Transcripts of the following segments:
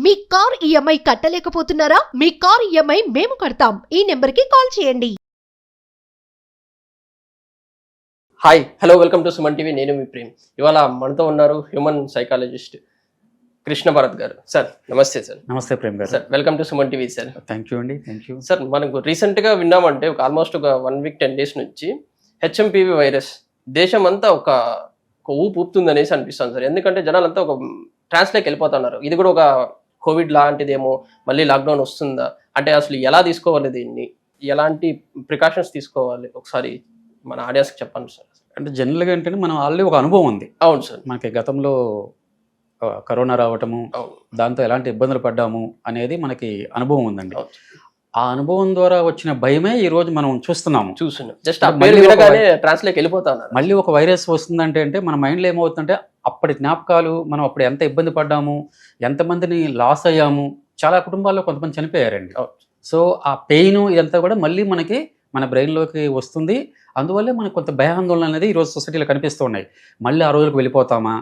మీ car EMI కట్టలేకపోతున్నారా? మీ car EMI మేము కడతాం. ఈ నెంబర్కి కాల్ చేయండి. Hi hello welcome to Suman TV. నేను మీ ప్రేమ్. ఇవాళ మనతో ఉన్నారు హ్యూమన్ సైకాలజిస్ట్ కృష్ణ భరత్ గారు. సార్ నమస్తే. సార్ నమస్తే ప్రేమ్ గారు. Sir welcome to Suman TV. Sir thank you అండి. Thank you sir. మనకు రీసెంట్గా విన్నామంటే ఆల్మోస్ట్ ఒక 1 వీక్ 10 డేస్ నుంచి హెచ్ఎంపీవీ వైరస్ దేశం అంతా ఒక ఊపు ఊపుతుంది అనేసి అనిపిస్తుంది సార్. ఎందుకంటే జనాలంతా ఒక ట్రాన్స్లోకి వెళ్ళిపోతున్నారు. ఇది కూడా ఒక కోవిడ్ లాంటిదేమో, మళ్ళీ లాక్డౌన్ వస్తుందా అంటే అసలు ఎలా తీసుకోవాలి, దీన్ని ఎలాంటి ప్రికాషన్స్ తీసుకోవాలి, ఒకసారి మన ఆడియన్స్కి చెప్పండి సార్. అంటే జనరల్గా ఏంటంటే మనం ఆల్రెడీ ఒక అనుభవం ఉంది. అవును సార్. మనకి గతంలో కరోనా రావటము, దాంతో ఎలాంటి ఇబ్బందులు పడ్డాము అనేది మనకి అనుభవం ఉందండి. ఆ అనుభవం ద్వారా వచ్చిన భయమే ఈ రోజు మనం చూస్తున్నాం. జస్ట్ ట్రాన్స్లోకి వెళ్ళిపోతాను. మళ్ళీ ఒక వైరస్ వస్తుందంటే మన మైండ్లో ఏమవుతుందంటే అప్పటి జ్ఞాపకాలు, మనం అప్పుడు ఎంత ఇబ్బంది పడ్డాము, ఎంతమందిని లాస్ అయ్యాము, చాలా కుటుంబాల్లో కొంతమంది చనిపోయారండి. సో ఆ పెయిన్ ఇదంతా కూడా మళ్ళీ మనకి మన బ్రెయిన్లోకి వస్తుంది. అందువల్లే మనకు కొంత భయాందోళన అనేది ఈరోజు సొసైటీలో కనిపిస్తూ ఉన్నాయి. మళ్ళీ ఆ రోజులకు వెళ్ళిపోతామా,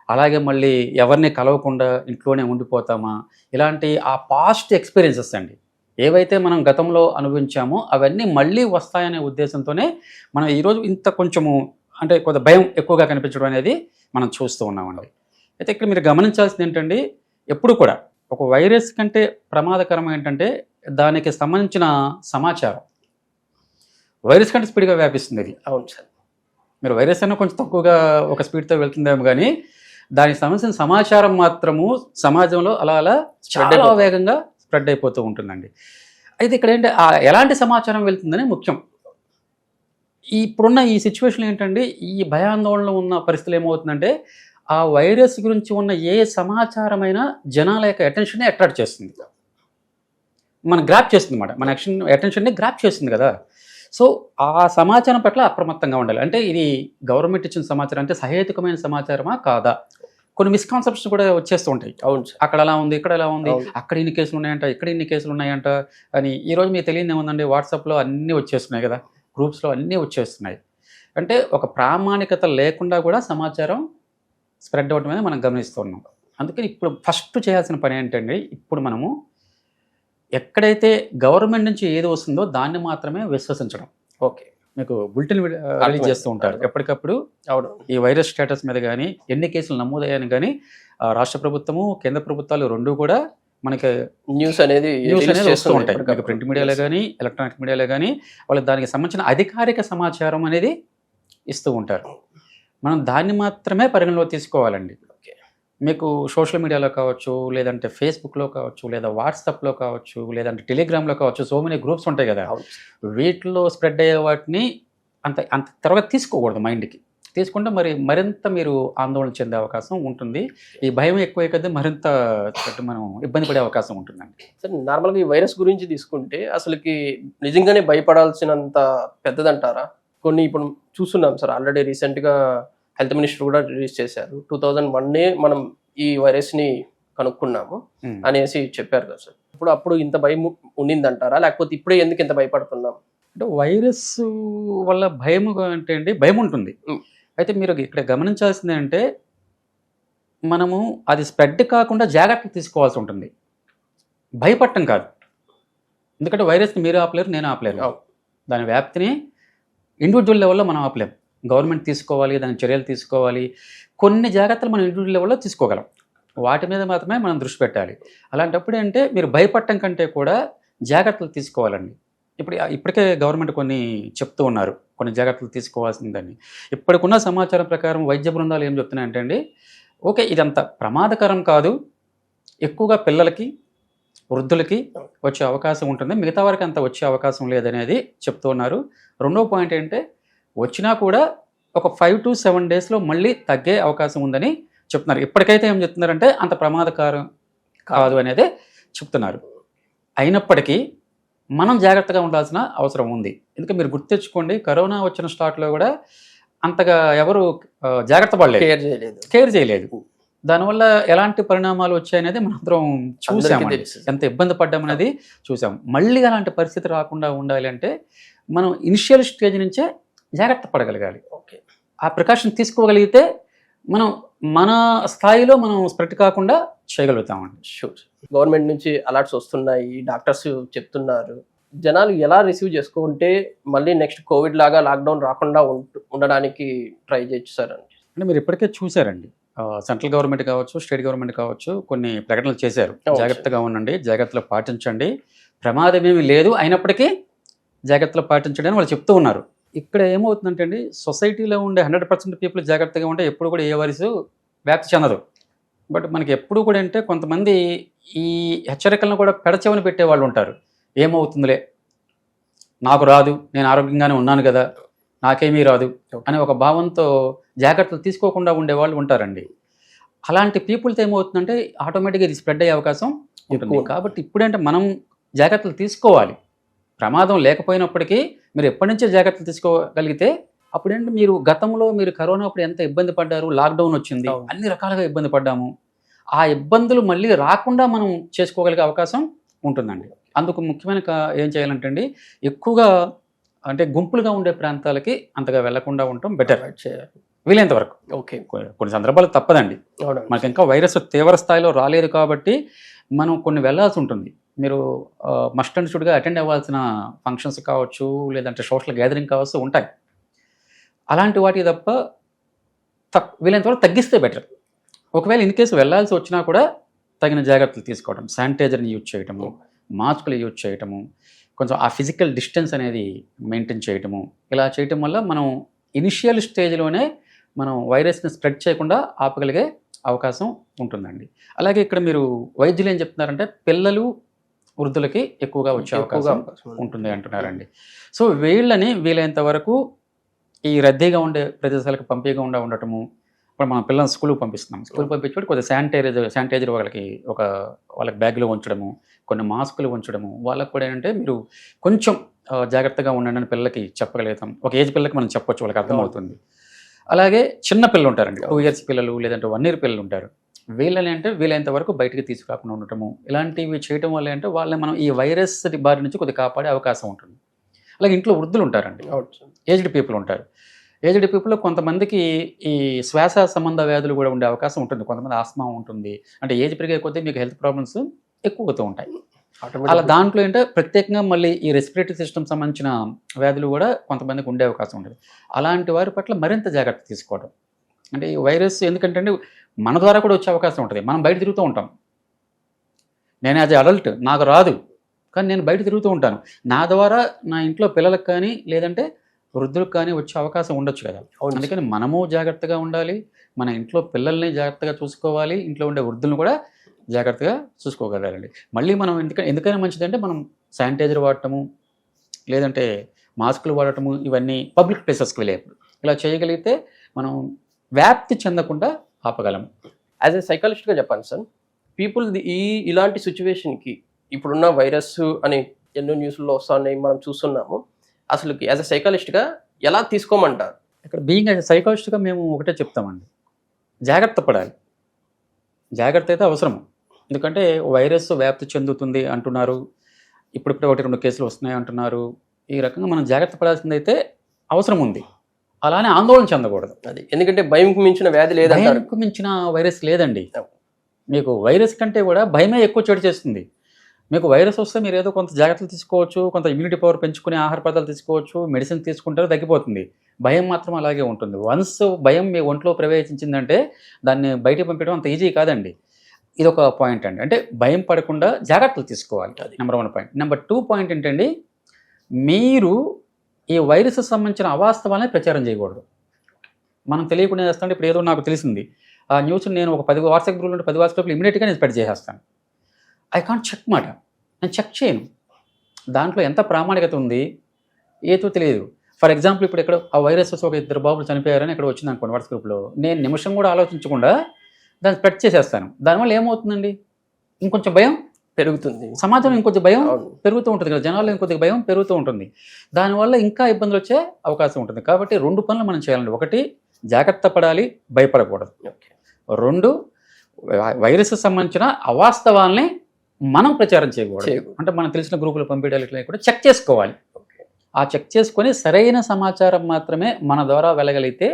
అలాగే మళ్ళీ ఎవరిని కలవకుండా ఇంట్లోనే ఉండిపోతామా, ఇలాంటి ఆ పాస్ట్ ఎక్స్పీరియన్సెస్ అండి ఏవైతే మనం గతంలో అనుభవించామో అవన్నీ మళ్ళీ వస్తాయనే ఉద్దేశంతోనే మనం ఈరోజు ఇంత కొంచెము అంటే కొంత భయం ఎక్కువగా కనిపించడం అనేది మనం చూస్తూ ఉన్నామండి. అయితే ఇక్కడ మీరు గమనించాల్సింది ఏంటండి, ఎప్పుడు కూడా ఒక వైరస్ కంటే ప్రమాదకరం ఏంటంటే దానికి సంబంధించిన సమాచారం వైరస్ కంటే స్పీడ్గా వ్యాపిస్తుంది. అది అవును సార్. మీరు వైరస్ అయినా కొంచెం తక్కువగా ఒక స్పీడ్తో వెళ్తుందేమో, కానీ దానికి సంబంధించిన సమాచారం మాత్రము సమాజంలో అలా అలా చాలా వేగంగా స్ప్రెడ్ అయిపోతూ ఉంటుందండి. అయితే ఇక్కడ ఏంటి, ఎలాంటి సమాచారం వెళ్తుందని ముఖ్యం. ఇప్పుడున్న ఈ సిచ్యువేషన్ ఏంటంటే, ఈ భయాందోళనలో ఉన్న పరిస్థితులు ఏమవుతుందంటే ఆ వైరస్ గురించి ఉన్న ఏ సమాచారమైనా జనాల యొక్క అటెన్షన్ని అట్రాక్ట్ చేస్తుంది, మన గ్రాప్ చేస్తుంది అన్నమాట. మన అటెన్షన్ని గ్రాప్ చేస్తుంది కదా. సో ఆ సమాచారం పట్ల అప్రమత్తంగా ఉండాలి. అంటే ఇది గవర్నమెంట్ ఇచ్చిన సమాచారం అంటే సహేతుకమైన సమాచారమా కాదా, కొన్ని మిస్కాన్సెప్ట్స్ కూడా వచ్చేస్తూ ఉంటాయి. అవును, అక్కడ అలా ఉంది, ఇక్కడ ఎలా ఉంది, అక్కడ ఇన్ని కేసులు ఉన్నాయంట, ఇక్కడ ఇన్ని కేసులు ఉన్నాయంట అని. ఈరోజు మీకు తెలియదు ఏముందండి, వాట్సాప్లో అన్నీ వచ్చేస్తున్నాయి కదా, గ్రూప్స్లో అన్నీ వచ్చేస్తున్నాయి. అంటే ఒక ప్రామాణికత లేకుండా కూడా సమాచారం స్ప్రెడ్ అవ్వడం అనేది మనం గమనిస్తున్నాం. అందుకని ఇప్పుడు ఫస్ట్ చేయాల్సిన పని ఏంటంటే, ఇప్పుడు మనము ఎక్కడైతే గవర్నమెంట్ నుంచి ఏది వస్తుందో దాన్ని మాత్రమే విశ్వసించడం. ఓకే. మీకు బులెటిన్ రిలీజ్ చేస్తూ ఉంటారు ఎప్పటికప్పుడు. ఈ వైరస్ స్టేటస్ మీద కానీ, ఎన్ని కేసులు నమోదయ్యాయని కానీ రాష్ట్ర ప్రభుత్వము, కేంద్ర ప్రభుత్వాలు రెండు కూడా మనకి న్యూస్ అనేది వస్తూ ఉంటాయి. మీకు ప్రింట్ మీడియాలో కానీ, ఎలక్ట్రానిక్ మీడియాలో కానీ వాళ్ళకి దానికి సంబంధించిన అధికారిక సమాచారం అనేది ఇస్తూ ఉంటారు. మనం దాన్ని మాత్రమే పరిగణలో తీసుకోవాలండి. మీకు సోషల్ మీడియాలో కావచ్చు, లేదంటే ఫేస్బుక్లో కావచ్చు, లేదా వాట్సాప్లో కావచ్చు, లేదంటే టెలిగ్రామ్లో కావచ్చు, సో మెనీ గ్రూప్స్ ఉంటాయి కదా, వీటిలో స్ప్రెడ్ అయ్యే వాటిని అంత త్వరగా తీసుకోకూడదు. మైండ్కి తీసుకుంటే మరింత మీరు ఆందోళన చెందే అవకాశం ఉంటుంది. ఈ భయం ఎక్కువ కదా, మరింత మనం ఇబ్బంది పడే అవకాశం ఉంటుందండి. సార్, నార్మల్గా ఈ వైరస్ గురించి తీసుకుంటే అసలుకి నిజంగానే భయపడాల్సినంత పెద్దదంటారా? కొన్ని ఇప్పుడు చూస్తున్నాం సార్, ఆల్రెడీ రీసెంట్గా హెల్త్ మినిస్టర్ కూడా రిలీజ్ చేశారు. 2001 మనం ఈ వైరస్ని కనుక్కున్నాము అనేసి చెప్పారు కదా సార్. అప్పుడు ఇంత భయం ఉండిందంటారా, లేకపోతే ఇప్పుడే ఎందుకు ఇంత భయపడుతున్నాం? అంటే వైరస్ వల్ల భయం అంటే అండి, భయం ఉంటుంది. అయితే మీరు ఇక్కడ గమనించాల్సింది అంటే, మనము అది స్ప్రెడ్ కాకుండా జాగ్రత్తలు తీసుకోవాల్సి ఉంటుంది, భయపడటం కాదు. ఎందుకంటే వైరస్ని మీరు ఆపలేరు, నేను ఆపలేరు. దాని వ్యాప్తిని ఇండివిజువల్ లెవెల్లో మనం ఆపలేము. గవర్నమెంట్ తీసుకోవాలి, దాని చర్యలు తీసుకోవాలి. కొన్ని జాగ్రత్తలు మనం ఇండివిజువల్ లెవెల్లో తీసుకోగలం, వాటి మీద మాత్రమే మనం దృష్టి పెట్టాలి. అలాంటప్పుడు అంటే మీరు భయపడటం కంటే కూడా జాగ్రత్తలు తీసుకోవాలండి. ఇప్పటికే గవర్నమెంట్ కొన్ని చెప్తూ ఉన్నారు, కొన్ని జాగ్రత్తలు తీసుకోవాల్సిందని. ఇప్పటికున్న సమాచారం ప్రకారం వైద్య బృందాలు ఏం చెప్తున్నాయంటే అండి, ఓకే ఇదంత ప్రమాదకరం కాదు, ఎక్కువగా పిల్లలకి, వృద్ధులకి వచ్చే అవకాశం ఉంటుంది, మిగతా వారికి అంత వచ్చే అవకాశం లేదనేది చెప్తూ ఉన్నారు. రెండో పాయింట్ ఏంటంటే, వచ్చినా కూడా ఒక 5 to 7 డేస్లో మళ్ళీ తగ్గే అవకాశం ఉందని చెప్తున్నారు. ఇప్పటికైతే ఏం చెప్తున్నారంటే అంత ప్రమాదకరం కాదు అనేది చెప్తున్నారు. అయినప్పటికీ మనం జాగ్రత్తగా ఉండాల్సిన అవసరం ఉంది. ఎందుకంటే మీరు గుర్తెచ్చుకోండి, కరోనా వచ్చిన స్టార్ట్లో కూడా అంతగా ఎవరు జాగ్రత్త పడలేదు, కేర్ చేయలేదు. దానివల్ల ఎలాంటి పరిణామాలు వచ్చాయనేది మనందరం చూసామండి, ఎంత ఇబ్బంది పడ్డామనేది చూసాం. మళ్ళీ అలాంటి పరిస్థితి రాకుండా ఉండాలి అంటే మనం ఇనిషియల్ స్టేజ్ నుంచే జాగ్రత్త పడగలగాలి. ఆ ప్రికాషన్ తీసుకోగలిగితే మనం మన స్థాయిలో మనం స్ప్రెడ్ కాకుండా చేయగలుగుతామండి. షూర్. గవర్నమెంట్ నుంచి అలర్ట్స్ వస్తున్నాయి, డాక్టర్స్ చెప్తున్నారు. జనాలు ఎలా రిసీవ్ చేసుకుంటే మళ్ళీ నెక్స్ట్ కోవిడ్ లాగా లాక్డౌన్ రాకుండా ఉండడానికి ట్రై చేయొచ్చు సార్ అని? అంటే మీరు ఇప్పటికే చూసారండి, సెంట్రల్ గవర్నమెంట్ కావచ్చు, స్టేట్ గవర్నమెంట్ కావచ్చు, కొన్ని ప్రకటనలు చేశారు. అవును. జాగ్రత్తగా ఉండండి, జాగ్రత్తలు పాటించండి, ప్రమాదం ఏమీ లేదు, అయినప్పటికీ జాగ్రత్తలు పాటించండి అని వాళ్ళు చెప్తూ ఉన్నారు. ఇక్కడ ఏమవుతుందంటే అండి, సొసైటీలో ఉండే 100% పీపుల్ జాగ్రత్తగా ఉంటే ఎప్పుడు కూడా ఏ వైరస్ వ్యాప్తి చెందదు. బట్ మనకి ఎప్పుడు కూడా అంటే కొంతమంది ఈ హెచ్చరికలను కూడా పెడచెవిన పెట్టే వాళ్ళు ఉంటారు. ఏమవుతుందిలే, నాకు రాదు, నేను ఆరోగ్యంగానే ఉన్నాను కదా, నాకేమీ రాదు అనే ఒక భావంతో జాగ్రత్తలు తీసుకోకుండా ఉండేవాళ్ళు ఉంటారండి. అలాంటి పీపుల్తో ఏమవుతుందంటే ఆటోమేటిక్గా ఇది స్ప్రెడ్ అయ్యే అవకాశం ఉంటుంది. కాబట్టి ఇప్పుడంటే మనం జాగ్రత్తలు తీసుకోవాలి. ప్రమాదం లేకపోయినప్పటికీ మీరు ఎప్పటి నుంచే జాగ్రత్తలు తీసుకోగలిగితే అప్పుడేంటి, మీరు గతంలో మీరు కరోనా అప్పుడు ఎంత ఇబ్బంది పడ్డారు, లాక్డౌన్ వచ్చింది, అన్ని రకాలుగా ఇబ్బంది పడ్డాము. ఆ ఇబ్బందులు మళ్ళీ రాకుండా మనం చేసుకోగలిగే అవకాశం ఉంటుందండి. అందుకు ముఖ్యమైన ఏం చేయాలంటే అండి, ఎక్కువగా అంటే గుంపులుగా ఉండే ప్రాంతాలకి అంతగా వెళ్లకుండా ఉండటం బెటర్ వీలైనంత వరకు. ఓకే. కొన్ని సందర్భాలు తప్పదండి, మనకి ఇంకా వైరస్ తీవ్ర స్థాయిలో రాలేదు కాబట్టి మనం కొన్ని వెళ్ళాల్సి ఉంటుంది. మీరు మస్ట్ అండ్ షుడ్గా అటెండ్ అవ్వాల్సిన ఫంక్షన్స్ కావచ్చు, లేదంటే సోషల్ గ్యాదరింగ్ కావచ్చు ఉంటాయి. అలాంటి వాటి తప్ప వీలైనంత వరకు తగ్గిస్తే బెటర్. ఒకవేళ ఇన్ కేసు వెళ్ళాల్సి వచ్చినా కూడా తగిన జాగ్రత్తలు తీసుకోవడం, శానిటైజర్ని యూజ్ చేయటము, మాస్కులు యూజ్ చేయటము, కొంచెం ఆ ఫిజికల్ డిస్టెన్స్ అనేది మెయింటైన్ చేయటము, ఇలా చేయటం వల్ల మనం ఇనిషియల్ స్టేజ్లోనే మనం వైరస్ని స్ప్రెడ్ చేయకుండా ఆపగలిగే అవకాశం ఉంటుందండి. అలాగే ఇక్కడ మీరు వైద్యులు ఏం చెప్తున్నారంటే పిల్లలు, వృద్ధులకి ఎక్కువగా వచ్చే అవకాశం ఉంటుంది అంటున్నారండి. సో వీళ్ళని వీలైనంత వరకు ఈ రద్దీగా ఉండే ప్రదేశాలకు పంపించకుండా ఉండటము. ఇప్పుడు మనం పిల్లల్ని స్కూల్కి పంపిస్తున్నాం, స్కూల్ పంపించేప్పుడు కొద్దిగా శానిటైజర్ వాళ్ళకి బ్యాగ్లో ఉంచడము, కొన్ని మాస్కులు ఉంచడము. వాళ్ళకు కూడా ఏంటంటే మీరు కొంచెం జాగ్రత్తగా ఉండండి అని పిల్లలకి చెప్పగలుగుతాం. ఒక ఏజ్ పిల్లలకి మనం చెప్పొచ్చు, వాళ్ళకి అర్థమవుతుంది. అలాగే చిన్న పిల్లలు ఉంటారండి, 2 years పిల్లలు, లేదంటే 1 year పిల్లలు ఉంటారు. వీళ్ళని అంటే వీలైనంత వరకు బయటికి తీసుకురాకుండా ఉండటము, ఇలాంటివి చేయటం వల్ల అంటే వాళ్ళని మనం ఈ వైరస్ బారి నుంచి కొద్దిగా కాపాడే అవకాశం ఉంటుంది. అలాగే ఇంట్లో వృద్ధులు ఉంటారండి, ఏజ్డ్ పీపుల్ ఉంటారు. ఏజ్డ్ పీపుల్లో కొంతమందికి ఈ శ్వాస సంబంధ వ్యాధులు కూడా ఉండే అవకాశం ఉంటుంది. కొంతమంది ఆస్మా ఉంటుంది. అంటే ఏజ్ పెరిగే కొద్దీ మీకు హెల్త్ ప్రాబ్లమ్స్ ఎక్కువగా ఉంటాయి. అలా దాంట్లో ఏంటంటే ప్రత్యేకంగా మళ్ళీ ఈ రెస్పిరేటరీ సిస్టమ్ సంబంధించిన వ్యాధులు కూడా కొంతమందికి ఉండే అవకాశం ఉంటుంది. అలాంటి వారి పట్ల మరింత జాగ్రత్త తీసుకోవడం. అంటే ఈ వైరస్ ఎందుకంటే మన ద్వారా కూడా వచ్చే అవకాశం ఉంటుంది. మనం బయట తిరుగుతూ ఉంటాం. నేను యాజ్ అడల్ట్ నాకు రాదు, కానీ నేను బయట తిరుగుతూ ఉంటాను. నా ద్వారా నా ఇంట్లో పిల్లలకు కానీ లేదంటే వృద్ధులకు కానీ వచ్చే అవకాశం ఉండొచ్చు కదా. అందుకని మనము జాగ్రత్తగా ఉండాలి, మన ఇంట్లో పిల్లల్ని జాగ్రత్తగా చూసుకోవాలి, ఇంట్లో ఉండే వృద్ధులను కూడా జాగ్రత్తగా చూసుకోగలగాలండి. మళ్ళీ మనం ఎందుకైనా మంచిదంటే మనం శానిటైజర్ వాడటము, లేదంటే మాస్కులు వాడటము, ఇవన్నీ పబ్లిక్ ప్లేసెస్కి వెళ్ళేప్పుడు ఇలా చేయగలిగితే మనం వ్యాప్తి చెందకుండా ఆపగలం. యాజ్ ఎ సైకాలజిస్ట్గా చెప్పండి సార్, పీపుల్ ఇలాంటి సిచ్యువేషన్కి ఇప్పుడున్న వైరస్ అని ఎన్నో న్యూస్లో వస్తున్నాయి, మనం చూస్తున్నాము. అసలు యాజ్ ఎ సైకాలజిస్ట్గా ఎలా తీసుకోమంటారు? ఇక్కడ బీయింగ్ యాజ్ ఎ సైకాలజిస్ట్గా మేము ఒకటే చెప్తామండి, జాగ్రత్త పడాలి. జాగ్రత్త అయితే అవసరం. ఎందుకంటే వైరస్ వ్యాప్తి చెందుతుంది అంటున్నారు, ఇప్పుడిప్పుడే 1-2 కేసులు వస్తున్నాయి అంటున్నారు. ఈ రకంగా మనం జాగ్రత్త పడాల్సింది అయితే అవసరం ఉంది. అలానే ఆందోళన చెందకూడదు. అది ఎందుకంటే భయంకు మించిన వ్యాధి లేదంటారు. భయంకు మించిన వైరస్ లేదండి. మీకు వైరస్ కంటే కూడా భయమే ఎక్కువ చోటు చేస్తుంది. మీకు వైరస్ వస్తే మీరు ఏదో కొంత జాగ్రత్తలు తీసుకోవచ్చు, కొంత ఇమ్యూనిటీ పవర్ పెంచుకునే ఆహార పదార్థాలు తీసుకోవచ్చు, మెడిసిన్ తీసుకుంటారు, తగ్గిపోతుంది. భయం మాత్రం అలాగే ఉంటుంది. వన్స్ భయం మీ ఒంట్లో ప్రవేశించిందంటే దాన్ని బయటకు పంపించడం అంత ఈజీ కాదండి. ఇది ఒక పాయింట్ అండి. అంటే భయం పడకుండా జాగ్రత్తలు తీసుకోవాలి, నెంబర్ 1 పాయింట్. నెంబర్ 2 పాయింట్ ఏంటండి, మీరు ఈ వైరస్ సంబంధించిన అవాస్తవాలని ప్రచారం చేయకూడదు. మనం తెలియకుండా చేస్తామంటే ఇప్పుడు ఏదో నాకు తెలిసింది, ఆ న్యూస్ నేను ఒక 10 వాట్సాప్ గ్రూప్లో ఉంటే 10 వాట్సాప్ గ్రూప్లో ఇమీడియట్గా నేను స్ప్రెడ్ చేసేస్తాను. ఐ కాంట్ చెక్ మాట, నేను చెక్ చేయను. దాంట్లో ఎంత ప్రామాణికత ఉంది ఏదో తెలియదు. ఫర్ ఎగ్జాంపుల్ ఇప్పుడు ఇక్కడ ఆ వైరస్ వస్తే ఒక 2 బాబులు చనిపోయారని ఇక్కడ వచ్చింది అనుకోండి వాట్సాప్ గ్రూప్లో, నేను నిమిషం కూడా ఆలోచించకుండా దాన్ని స్ప్రెడ్ చేసేస్తాను. దానివల్ల ఏమవుతుందండి, ఇంకొంచెం భయం పెరుగుతుంది, సమాజంలో ఇంకొంచెం భయం పెరుగుతూ ఉంటుంది కదా, జనాల్లో ఇంకొద్ది భయం పెరుగుతూ ఉంటుంది. దానివల్ల ఇంకా ఇబ్బందులు వచ్చే అవకాశం ఉంటుంది. కాబట్టి 2 పనులు మనం చేయాలండి. 1 జాగ్రత్త పడాలి, భయపడకూడదు. 2 వైరస్ సంబంధించిన అవాస్తవాల్ని మనం ప్రచారం చేయకూడదు. అంటే మనం తెలిసిన గ్రూపులు పంపించాలి కూడా చెక్ చేసుకోవాలి. ఆ చెక్ చేసుకొని సరైన సమాచారం మాత్రమే మన ద్వారా వెళ్ళగలిగితే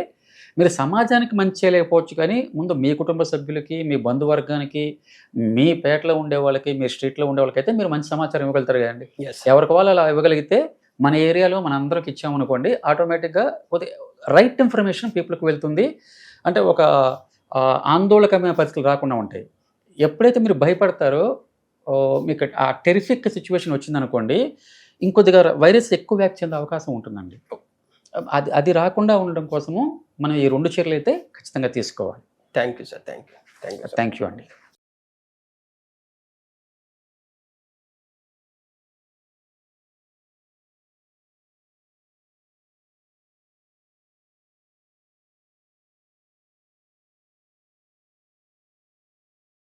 మీరు సమాజానికి మంచి చేయలేకపోవచ్చు, కానీ ముందు మీ కుటుంబ సభ్యులకి, మీ బంధువర్గానికి, మీ పేటలో ఉండే వాళ్ళకి, మీ స్ట్రీట్లో ఉండే వాళ్ళకైతే మీరు మంచి సమాచారం ఇవ్వగలుగుతారు కదండి. ఎస్ ఎవరికి వాళ్ళు అలా ఇవ్వగలిగితే మన ఏరియాలో మన అందరికి ఇచ్చామనుకోండి, ఆటోమేటిక్గా కొద్దిగా రైట్ ఇన్ఫర్మేషన్ పీపుల్కి వెళ్తుంది. అంటే ఒక ఆందోళనకరమైన పరిస్థితులు రాకుండా ఉంటాయి. ఎప్పుడైతే మీరు భయపడతారో మీకు ఆ టెరిఫిక్ సిచ్యువేషన్ వచ్చిందనుకోండి, ఇంకొద్దిగా వైరస్ ఎక్కువ వ్యాప్తి చెందే అవకాశం ఉంటుందండి. అది రాకుండా ఉండడం కోసము మనం ఈ 2 చర్యలు అయితే ఖచ్చితంగా తీసుకోవాలి. Thank you sir. Thank you thank you అండి.